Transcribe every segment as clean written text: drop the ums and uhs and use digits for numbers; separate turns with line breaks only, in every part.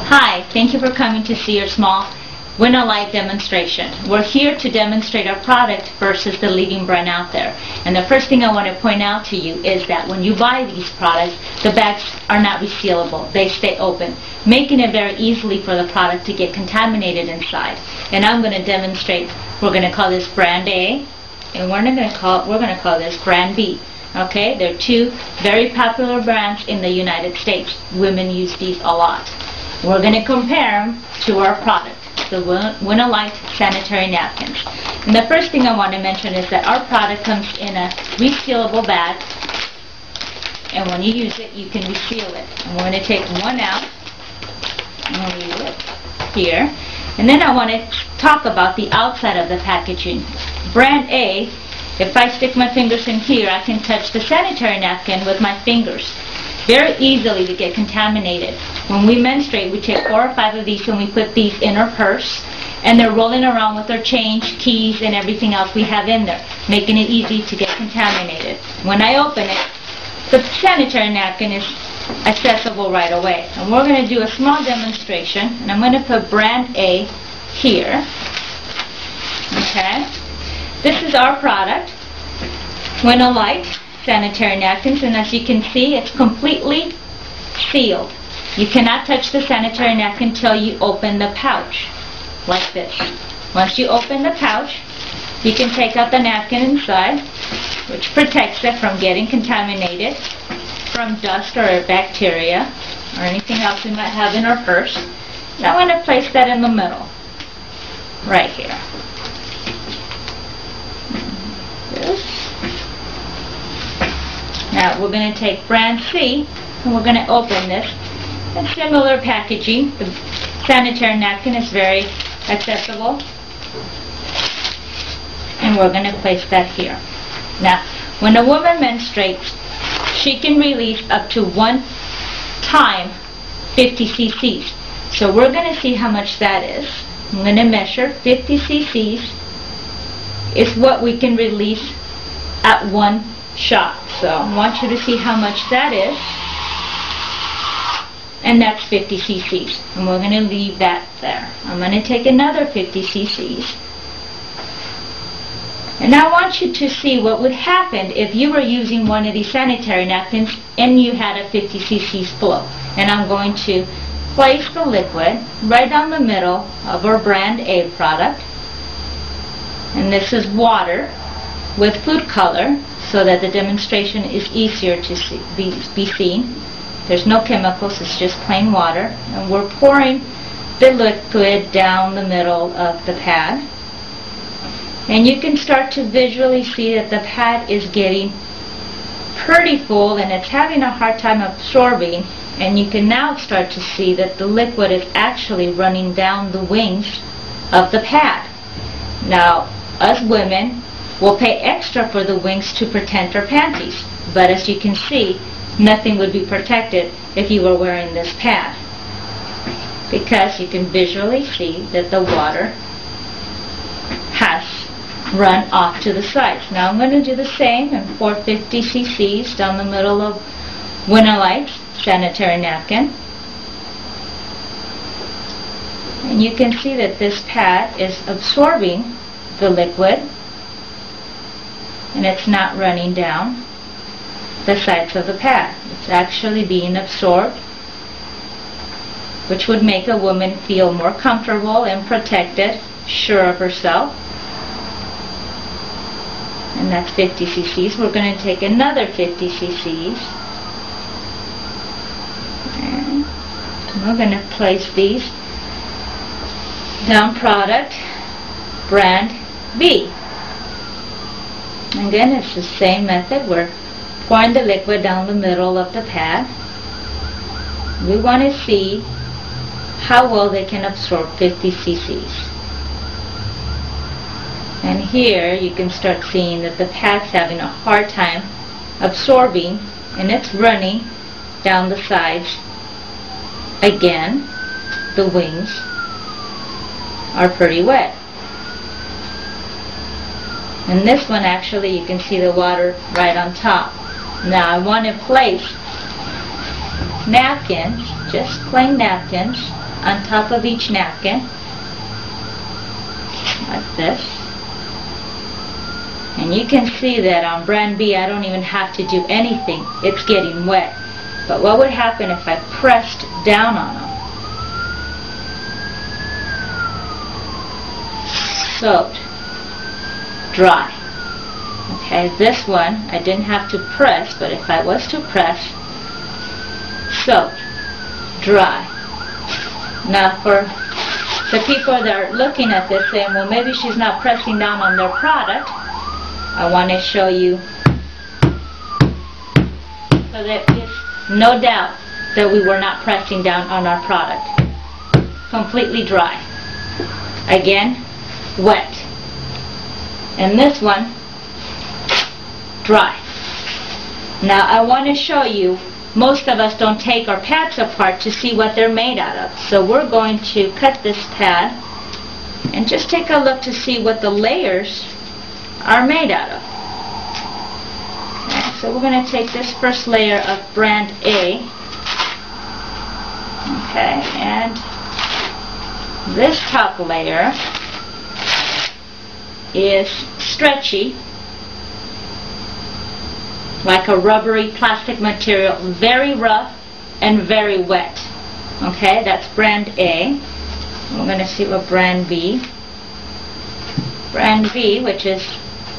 Hi, thank you for coming to see your small Winalite demonstration. We're here to demonstrate our product versus the leading brand out there. And the first thing I want to point out to you is that when you buy these products, the bags are not resealable. They stay open, making it very easily for the product to get contaminated inside. And I'm going to demonstrate. We're going to call this brand A, and we're going to call this brand B. Okay, they're two very popular brands in the United States. Women use these a lot. We're going to compare them to our product, the Winalite sanitary napkins. And the first thing I want to mention is that our product comes in a resealable bag, and when you use it, you can reseal it. And we're going to take one out and leave it here. And then I want to talk about the outside of the packaging. Brand A, if I stick my fingers in here, I can touch the sanitary napkin with my fingers. Very easily to get contaminated. When we menstruate, we take 4 or 5 of these and we put these in our purse, and they're rolling around with their change, keys, and everything else we have in there, making it easy to get contaminated. When I open it, the sanitary napkin is accessible right away. And we're going to do a small demonstration, and I'm going to put brand A here. Okay? This is our product, Winalite sanitary napkins, and as you can see, it's completely sealed. You cannot touch the sanitary napkin until you open the pouch, like this. Once you open the pouch, you can take out the napkin inside, which protects it from getting contaminated from dust or bacteria or anything else we might have in our purse. Now I'm going to place that in the middle, right here. Now we're going to take brand C, and we're going to open this. And similar packaging. The sanitary napkin is very accessible. And we're going to place that here. Now, when a woman menstruates, she can release up to 1 time 50 cc's. So we're going to see how much that is. I'm going to measure 50 cc's is what we can release at one shot. So I want you to see how much that is. And that's 50 cc's. And we're going to leave that there. I'm going to take another 50 cc's. And I want you to see what would happen if you were using one of these sanitary napkins and you had a 50 cc's flow. And I'm going to place the liquid right down the middle of our brand A product. And this is water with food color, so that the demonstration is easier to be seen. There's no chemicals, it's just plain water. And we're pouring the liquid down the middle of the pad. And you can start to visually see that the pad is getting pretty full and it's having a hard time absorbing. And you can now start to see that the liquid is actually running down the wings of the pad. Now, us women will pay extra for the wings to protect our panties. But as you can see, nothing would be protected if you were wearing this pad, because you can visually see that the water has run off to the sides. Now I'm going to do the same and pour 50 cc's down the middle of Winalite sanitary napkin. And you can see that this pad is absorbing the liquid, and it's not running down the sides of the pad. It's actually being absorbed, which would make a woman feel more comfortable and protected, sure of herself. And that's 50 cc's. We're going to take another 50 cc's. And we're going to place these down product brand B. Again, it's the same method. We're pouring the liquid down the middle of the pad. We want to see how well they can absorb 50 cc's. And here you can start seeing that the pad's having a hard time absorbing, and it's running down the sides. Again, the wings are pretty wet. And this one, actually, you can see the water right on top. Now I want to place napkins, just plain napkins, on top of each napkin, like this. And you can see that on brand B I don't even have to do anything. It's getting wet. But what would happen if I pressed down on them? Soaked, dry. Okay, this one I didn't have to press, but if I was to press, soaked, dry. Now for the people that are looking at this saying, well, maybe she's not pressing down on their product, I want to show you so there is no doubt that we were not pressing down on our product. Completely dry. Again, wet. And this one, dry. Now I want to show you, most of us don't take our pads apart to see what they're made out of. So we're going to cut this pad and just take a look to see what the layers are made out of. Okay, so we're going to take this first layer of brand A. Okay, and this top layer is stretchy, like a rubbery plastic material, very rough and very wet. Okay, that's brand A. We're going to see what brand B. Brand B, which is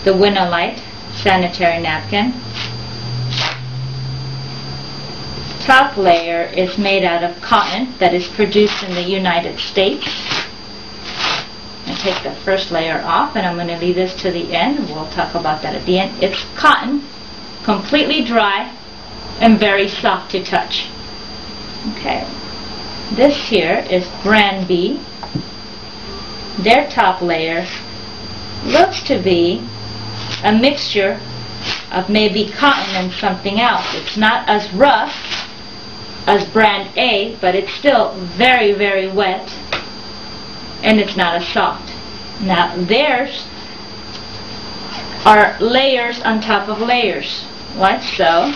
the Winalite sanitary napkin. Top layer is made out of cotton that is produced in the United States. I take the first layer off, and I'm going to leave this to the end. We'll talk about that at the end. It's cotton, completely dry, and very soft to touch. Okay, this here is brand B. Their top layer looks to be a mixture of maybe cotton and something else. It's not as rough as brand A, but it's still very, very wet, and it's not as soft. Now theirs are layers on top of layers, like so.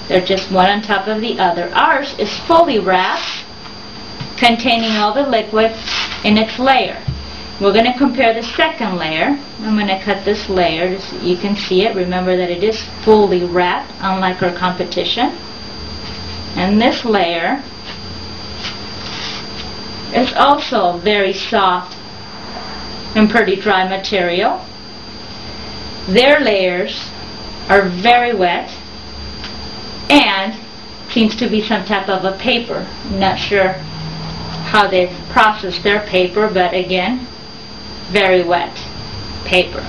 They're just one on top of the other. Ours is fully wrapped, containing all the liquid in its layer. We're going to compare the second layer. I'm going to cut this layer so you can see it. Remember that it is fully wrapped, unlike our competition. And this layer is also very soft and pretty dry material. Their layers are very wet and seems to be some type of a paper. I'm not sure how they process their paper, but again, very wet paper.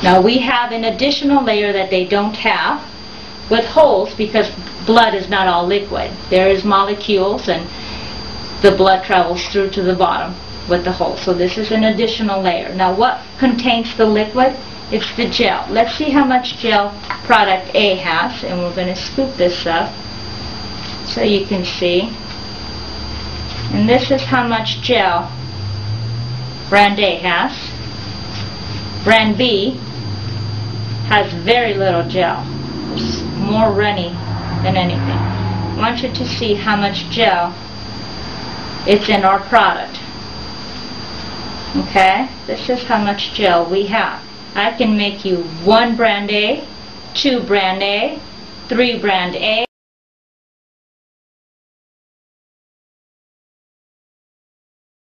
Now we have an additional layer that they don't have with holes, because blood is not all liquid. There is molecules and the blood travels through to the bottom with the hole. So this is an additional layer. Now what contains the liquid? It's the gel. Let's see how much gel product A has, and we're going to scoop this up so you can see. And this is how much gel brand A has. Brand B has very little gel. It's more runny than anything. I want you to see how much gel it's in our product. Okay, this is how much gel we have. I can make you 1 brand A, 2 brand A, 3 brand A.